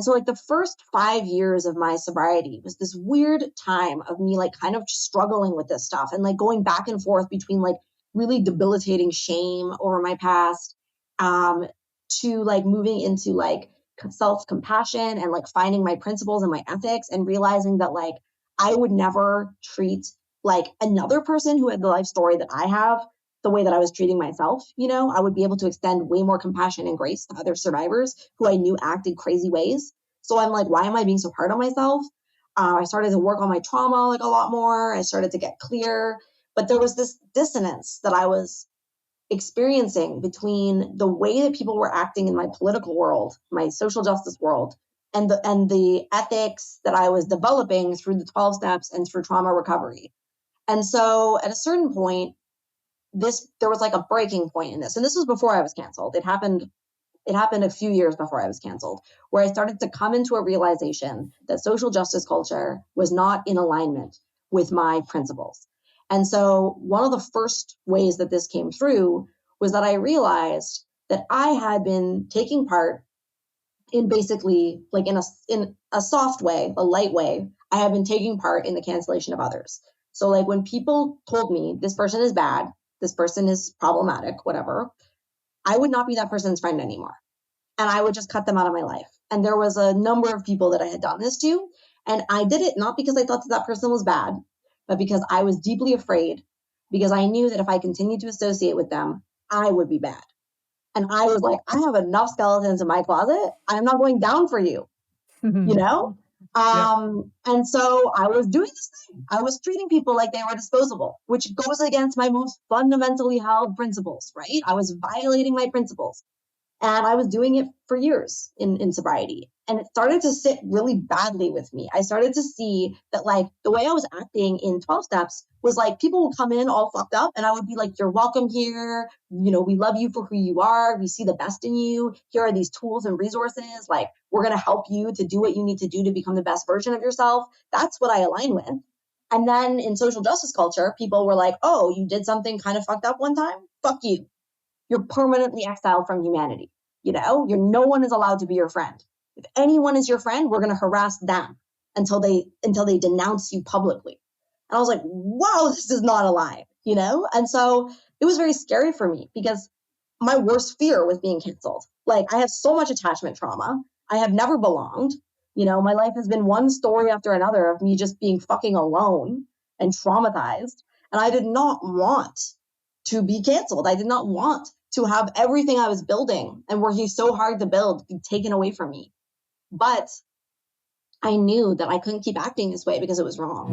So like the first 5 years of my sobriety was this weird time of me like kind of struggling with this stuff and like going back and forth between like really debilitating shame over my past, to like moving into like self-compassion and like finding my principles and my ethics and realizing that like I would never treat like another person who had the life story that I have the way that I was treating myself. I would be able to extend way more compassion and grace to other survivors who I knew acted crazy ways. So I'm like, why am I being so hard on myself? I started to work on my trauma like a lot more. I started to get clear, but there was this dissonance that I was experiencing between the way that people were acting in my political world, my social justice world, and the ethics that I was developing through the 12 steps and through trauma recovery. And so at a certain point, there was like a breaking point in this. And this was before I was canceled. It happened a few years before I was canceled, where I started to come into a realization that social justice culture was not in alignment with my principles. And so one of the first ways that this came through was that I realized that I had been taking part in basically like in a soft way, a light way, I have been taking part in the cancellation of others. So like when people told me this person is bad, this person is problematic, whatever, I would not be that person's friend anymore. And I would just cut them out of my life. And there was a number of people that I had done this to. And I did it not because I thought that person was bad, but because I was deeply afraid, because I knew that if I continued to associate with them, I would be bad. And I was like, I have enough skeletons in my closet. I'm not going down for you, you know? And so I was doing this thing. I was treating people like they were disposable, which goes against my most fundamentally held principles, right? I was violating my principles. And I was doing it for years in sobriety. And it started to sit really badly with me. I started to see that like the way I was acting in 12 steps was like people would come in all fucked up and I would be like, you're welcome here. We love you for who you are. We see the best in you. Here are these tools and resources. Like we're going to help you to do what you need to do to become the best version of yourself. That's what I align with. And then in social justice culture, people were like, oh, you did something kind of fucked up one time? Fuck you. You're permanently exiled from humanity. No one is allowed to be your friend. If anyone is your friend, we're going to harass them until they denounce you publicly. And I was like, wow, this is not aligned, And so it was very scary for me because my worst fear was being canceled. Like I have so much attachment trauma. I have never belonged. My life has been one story after another of me just being fucking alone and traumatized. And I did not want to be canceled. I did not want to have everything I was building and working so hard to build be taken away from me. But I knew that I couldn't keep acting this way because it was wrong.